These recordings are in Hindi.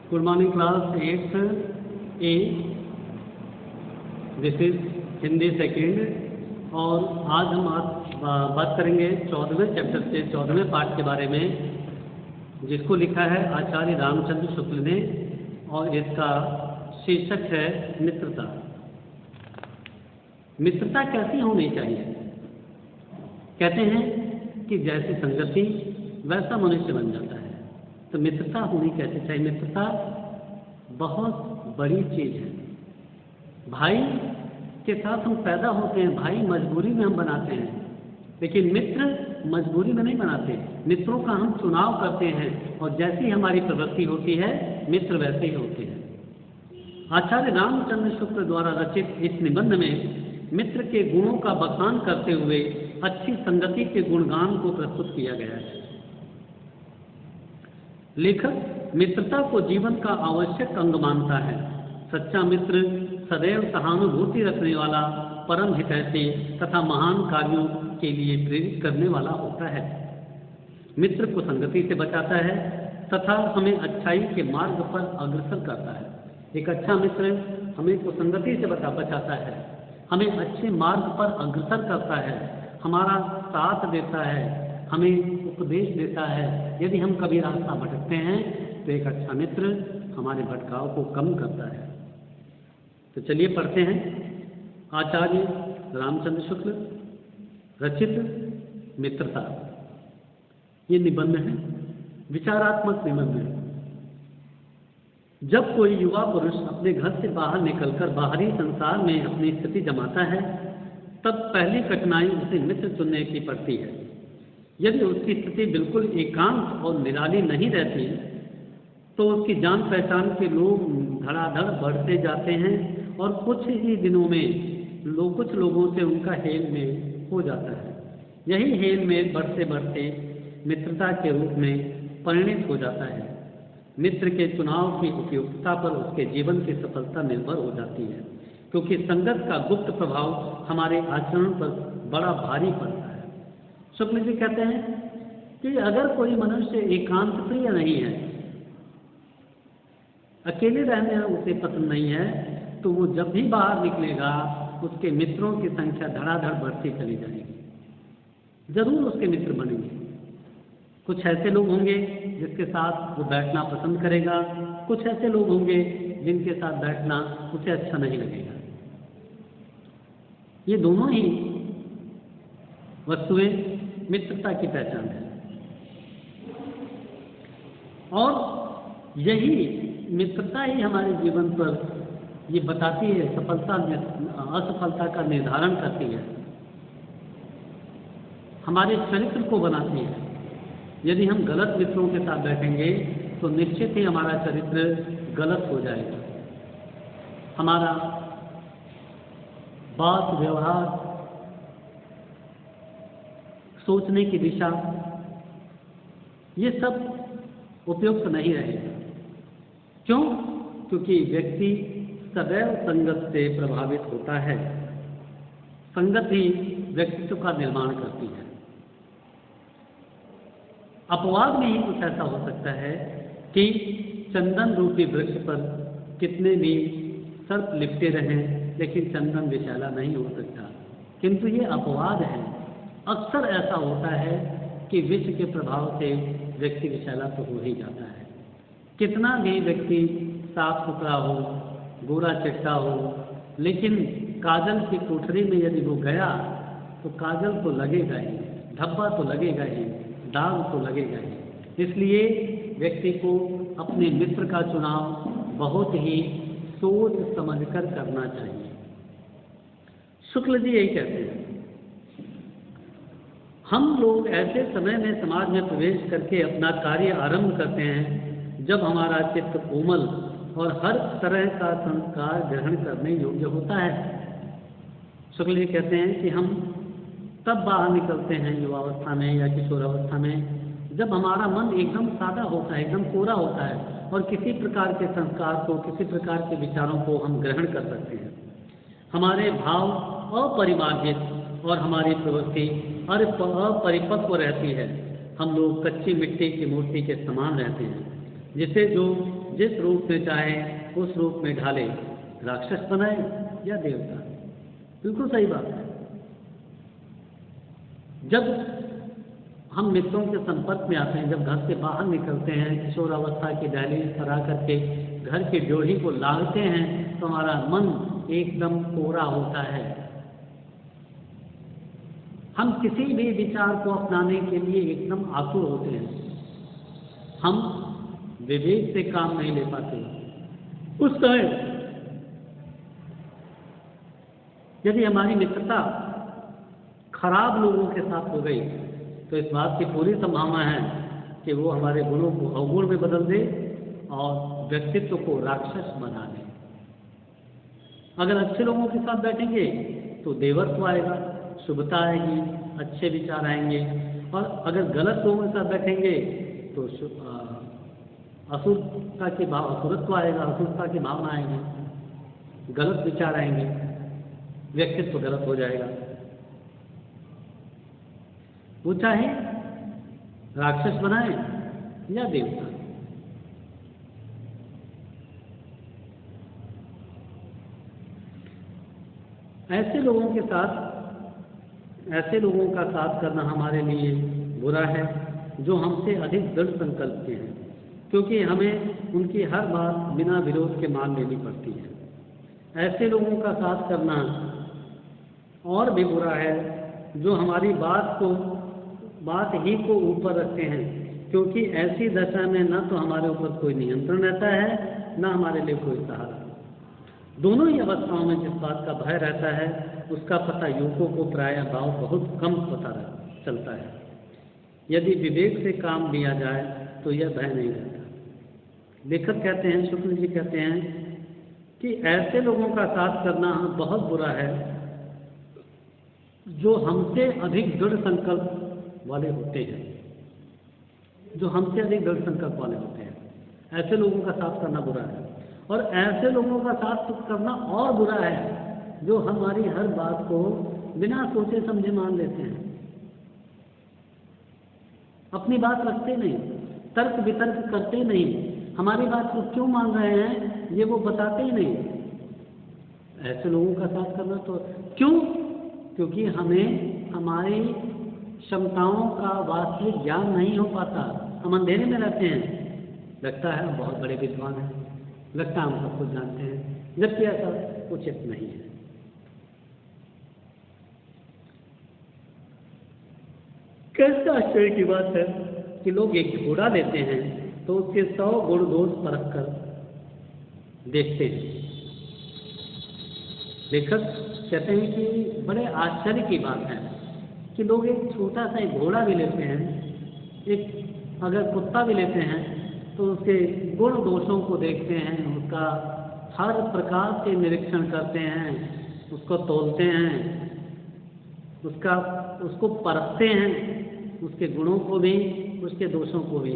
Good morning class 8 A. This is Hindi second और आज हम बात करेंगे 14वें चैप्टर से 14वें पाठ के बारे में, जिसको लिखा है आचार्य रामचंद्र शुक्ल ने और इसका शीर्षक है मित्रता। मित्रता कैसी होनी चाहिए? कहते हैं कि जैसी संगति वैसा मनुष्य बन जाता है। तो मित्रता होनी कैसे चाहिए? मित्रता बहुत बड़ी चीज है। भाई के साथ हम पैदा होते हैं, भाई मजबूरी में हम बनाते हैं, लेकिन मित्र मजबूरी में नहीं बनाते। मित्रों का हम चुनाव करते हैं और जैसी हमारी प्रवृत्ति होती है मित्र वैसे ही होते हैं। आचार्य रामचंद्र शुक्ल द्वारा रचित इस निबंध में मित्र के गुणों का बखान करते हुए अच्छी संगति के गुणगान को प्रस्तुत किया गया है। लेखक मित्रता को जीवन का आवश्यक अंग मानता है। सच्चा मित्र सदैव सहानुभूति रखने वाला, परम हितैषी तथा महान कार्यों के लिए प्रेरित करने वाला होता है। मित्र को संगति से बचाता है तथा हमें अच्छाई के मार्ग पर अग्रसर करता है। एक अच्छा मित्र हमें को संगति से बचाता है, हमें अच्छे मार्ग पर अग्रसर करता है, हमारा साथ देता है, हमें उपदेश देता है। यदि हम कभी रास्ता भटकते हैं तो एक अच्छा मित्र हमारे भटकाव को कम करता है। तो चलिए पढ़ते हैं आचार्य रामचंद्र शुक्ल रचित मित्रता। ये निबंध है, विचारात्मक निबंध है। जब कोई युवा पुरुष अपने घर से बाहर निकलकर बाहरी संसार में अपनी स्थिति जमाता है, तब पहली कठिनाई उसे मित्र चुनने की पड़ती है। यदि उसकी स्थिति बिल्कुल एकांत और निराली नहीं रहती तो उसकी जान पहचान के लोग धड़ाधड़ बढ़ते जाते हैं और कुछ ही दिनों में कुछ लोगों से उनका हेल मेल हो जाता है। यही हेल मेल बढ़ते बढ़ते मित्रता के रूप में परिणित हो जाता है। मित्र के चुनाव की उपयुक्तता पर उसके जीवन की सफलता निर्भर हो जाती है, क्योंकि संगत का गुप्त प्रभाव हमारे आचरण पर बड़ा भारी पड़ता है। शुक्ल जी कहते हैं कि अगर कोई मनुष्य एकांत प्रिय नहीं है, अकेले रहना उसे पसंद नहीं है, तो वो जब भी बाहर निकलेगा उसके मित्रों की संख्या धड़ाधड़ बढ़ती चली जाएगी। जरूर उसके मित्र बनेंगे। कुछ ऐसे लोग होंगे जिसके साथ वो बैठना पसंद करेगा, कुछ ऐसे लोग होंगे जिनके साथ बैठना उसे अच्छा नहीं लगेगा। ये दोनों ही वस्तुएं मित्रता की पहचान है और यही मित्रता ही हमारे जीवन पर ये बताती है, सफलता असफलता का निर्धारण करती है, हमारे चरित्र को बनाती है। यदि हम गलत मित्रों के साथ बैठेंगे तो निश्चित ही हमारा चरित्र गलत हो जाएगा। हमारा बात, व्यवहार, सोचने की दिशा, ये सब उपयुक्त नहीं रहेगा। क्यों? क्योंकि व्यक्ति सदैव संगत से प्रभावित होता है। संगत ही व्यक्तित्व का निर्माण करती है। अपवाद में ही कुछ ऐसा हो सकता है कि चंदन रूपी वृक्ष पर कितने भी सर्प लिपटे रहें, लेकिन चंदन विषैला नहीं हो सकता। किंतु ये अपवाद है। अक्सर ऐसा होता है कि विष के प्रभाव से व्यक्ति विषैला तो हो ही जाता है। कितना भी व्यक्ति साफ सुथरा हो, गोरा चिट्टा हो, लेकिन काजल की कोठरी में यदि वो गया तो काजल तो लगेगा ही, धब्बा तो लगेगा ही, दाग तो लगेगा ही। इसलिए व्यक्ति को अपने मित्र का चुनाव बहुत ही सोच समझकर करना चाहिए। शुक्ल जी यही कहते हैं, हम लोग ऐसे समय में समाज में प्रवेश करके अपना कार्य आरंभ करते हैं जब हमारा चित्त कोमल और हर तरह का संस्कार ग्रहण करने योग्य होता है। शुक्ल जी कहते हैं कि हम तब बाहर निकलते हैं युवावस्था में या किशोरावस्था में जब हमारा मन एकदम सादा होता है, एकदम कोरा होता है और किसी प्रकार के संस्कार को, किसी प्रकार के विचारों को हम ग्रहण कर सकते हैं। हमारे भाव अपरिमार्जित और हमारी प्रवृत्ति अपरिपक्व रहती है। हम लोग कच्ची मिट्टी की मूर्ति के समान रहते हैं, जिसे जो जिस रूप में चाहे उस रूप में ढाले, राक्षस बनाए या देवता। बिल्कुल सही बात है। जब हम मित्रों के संपर्क में आते हैं, जब घर से बाहर निकलते हैं, किशोरावस्था की दहलीज पर आकर के घर की ड्योढ़ी को लागते हैं, तो हमारा मन एकदम कोरा होता है। हम किसी भी विचार को अपनाने के लिए एकदम आतुर होते हैं। हम विवेक से काम नहीं ले पाते। उस समय यदि हमारी मित्रता खराब लोगों के साथ हो गई, तो इस बात की पूरी संभावना है कि वो हमारे गुणों को अवगुण में बदल दे और व्यक्तित्व को राक्षस बना दे। अगर अच्छे लोगों के साथ बैठेंगे तो देवत्व आएगा, शुभता आएगी, अच्छे विचार आएंगे, और अगर गलत लोगों के साथ बैठेंगे तो असुरता के भाव, असुरत्व आएगा, असुरता की भावना आएगी, गलत विचार आएंगे, व्यक्तित्व गलत हो जाएगा। वो चाहे राक्षस बनाए या देवता। ऐसे लोगों का साथ करना हमारे लिए बुरा है जो हमसे अधिक दृढ़ संकल्प के हैं, क्योंकि हमें उनकी हर बात बिना विरोध के मान लेनी पड़ती है। ऐसे लोगों का साथ करना और भी बुरा है जो हमारी बात ही को ऊपर रखते हैं, क्योंकि ऐसी दशा में न तो हमारे ऊपर कोई नियंत्रण रहता है, न हमारे लिए कोई सहारा। दोनों ही अवस्थाओं में जिस बात का भय रहता है उसका पता युवकों को प्रायः बहुत कम पता चलता है। यदि विवेक से काम लिया जाए तो यह भय नहीं रहता। लेखक कहते हैं, शुक्ल जी कहते हैं कि ऐसे लोगों का साथ करना बहुत बुरा है जो हमसे अधिक दृढ़ संकल्प वाले होते हैं, जो हमसे अधिक दृढ़ संकल्प वाले होते हैं। ऐसे लोगों का साथ करना बुरा है, और ऐसे लोगों का साथ करना और बुरा है जो हमारी हर बात को बिना सोचे समझे मान लेते हैं, अपनी बात रखते नहीं, तर्क वितर्क करते नहीं, हमारी बात को क्यों मान रहे हैं ये वो बताते ही नहीं। ऐसे लोगों का साथ करना तो क्यों? क्योंकि हमें हमारी क्षमताओं का वास्तविक ज्ञान नहीं हो पाता। हम अंधेरे में रहते हैं, लगता है हम बहुत बड़े विद्वान हैं, लगता है हम सब कुछ जानते हैं, जबकि ऐसा उचित नहीं है। कैसा आश्चर्य की बात है कि लोग एक घोड़ा लेते हैं तो उसके 100 गुण दोष परख कर देखते हैं। लेखक कहते हैं कि बड़े आश्चर्य की बात है कि लोग एक छोटा सा एक घोड़ा भी लेते हैं, एक अगर कुत्ता भी लेते हैं तो उसके गुण दोषों को देखते हैं, उसका हर प्रकार से निरीक्षण करते हैं, उसको तौलते हैं, उसको परखते हैं, उसके गुणों को भी उसके दोषों को भी।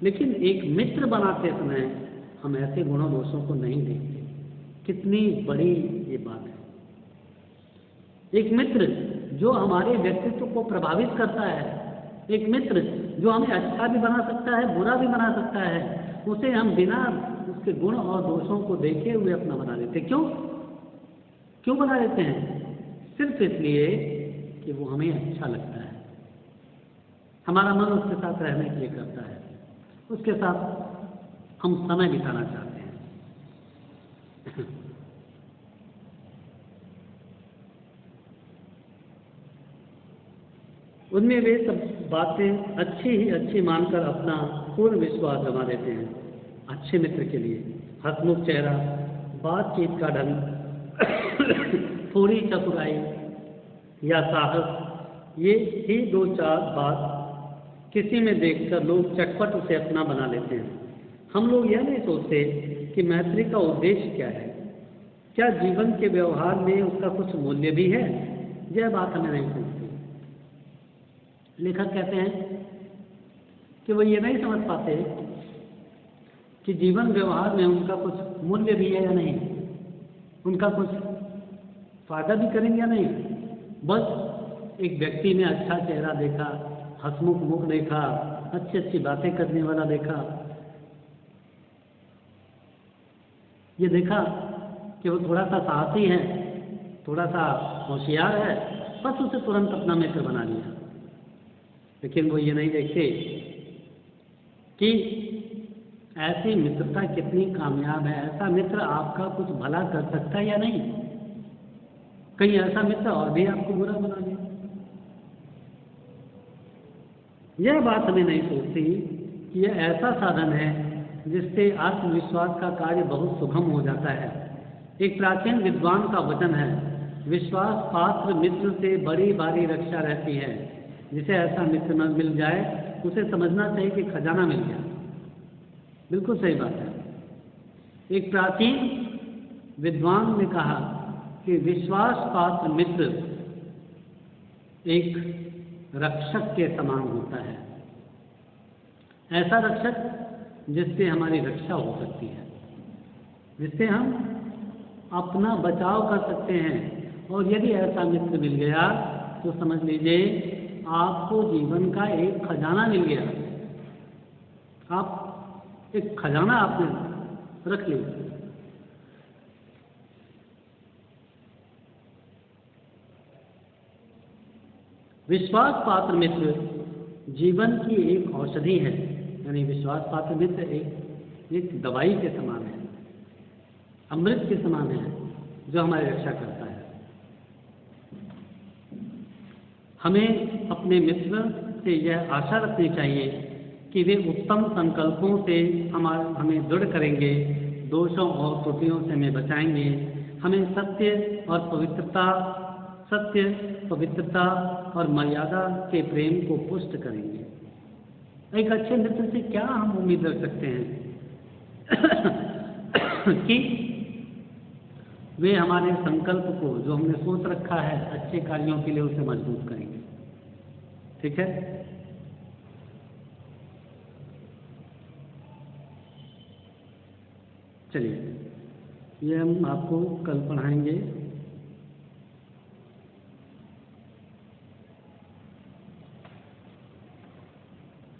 लेकिन एक मित्र बनाते समय हम ऐसे गुणों दोषों को नहीं देखते। कितनी बड़ी ये बात है। एक मित्र जो हमारे व्यक्तित्व को प्रभावित करता है, एक मित्र जो हमें अच्छा भी बना सकता है, बुरा भी बना सकता है, उसे हम बिना उसके गुण और दोषों को देखे हुए अपना बना लेते। क्यों बना लेते हैं? सिर्फ इसलिए कि वो हमें अच्छा लगता है, हमारा मन उसके साथ रहने के लिए करता है, उसके साथ हम समय बिताना चाहते हैं। उनमें वे सब बातें अच्छी मानकर अपना पूर्ण विश्वास जमा देते हैं। अच्छे मित्र के लिए हंसमुख चेहरा, बातचीत का ढंग, थोड़ी चतुराई या साहस, ये ही 2-4 बात किसी में देखकर लोग चटपट उसे अपना बना लेते हैं। हम लोग यह नहीं सोचते कि मैत्री का उद्देश्य क्या है, क्या जीवन के व्यवहार में उसका कुछ मूल्य भी है। यह बात हमें नहीं सोचती। लेखक कहते हैं कि वो ये नहीं समझ पाते कि जीवन व्यवहार में उनका कुछ मूल्य भी है या नहीं, उनका कुछ फायदा भी करेंगे या नहीं। बस एक व्यक्ति ने अच्छा चेहरा देखा, हंसमुख मुख देखा, अच्छी बातें करने वाला देखा, ये देखा कि वो थोड़ा सा साहसी है, थोड़ा सा होशियार है, बस उसे तुरंत अपना मित्र बना लिया। लेकिन वो ये नहीं देखते कि ऐसी मित्रता कितनी कामयाब है, ऐसा मित्र आपका कुछ भला कर सकता है या नहीं। कहीं ऐसा मित्र और भी आपको बुरा बना दे। यह बात हमें नहीं सोचती कि यह ऐसा साधन है जिससे आत्मविश्वास का कार्य बहुत सुगम हो जाता है। एक प्राचीन विद्वान का वचन है, विश्वास पात्र मित्र से बड़ी भारी रक्षा रहती है। जिसे ऐसा मित्र न मिल जाए उसे समझना चाहिए कि खजाना मिल गया। बिल्कुल सही बात है। एक प्राचीन विद्वान ने कहा कि विश्वास पात्र मित्र एक रक्षक के समान होता है। ऐसा रक्षक जिससे हमारी रक्षा हो सकती है, जिससे हम अपना बचाव कर सकते हैं। और यदि ऐसा मित्र मिल गया तो समझ लीजिए आपको जीवन का एक खजाना मिल गया। आप एक खजाना आपने रख लिया। विश्वास पात्र मित्र जीवन की एक औषधि है, यानी विश्वास पात्र मित्र एक दवाई के समान है, अमृत के समान है, जो हमारी रक्षा करता है। हमें अपने मित्र से यह आशा रखनी चाहिए कि वे उत्तम संकल्पों से हमें दृढ़ करेंगे, दोषों और त्रुटियों से हमें बचाएंगे, हमें सत्य पवित्रता और मर्यादा के प्रेम को पुष्ट करेंगे। एक अच्छे मित्र से क्या हम उम्मीद रख सकते हैं कि वे हमारे संकल्प को, जो हमने सोच रखा है अच्छे कार्यों के लिए, उसे मजबूत करेंगे। ठीक है, चलिए ये हम आपको कल पढ़ाएंगे।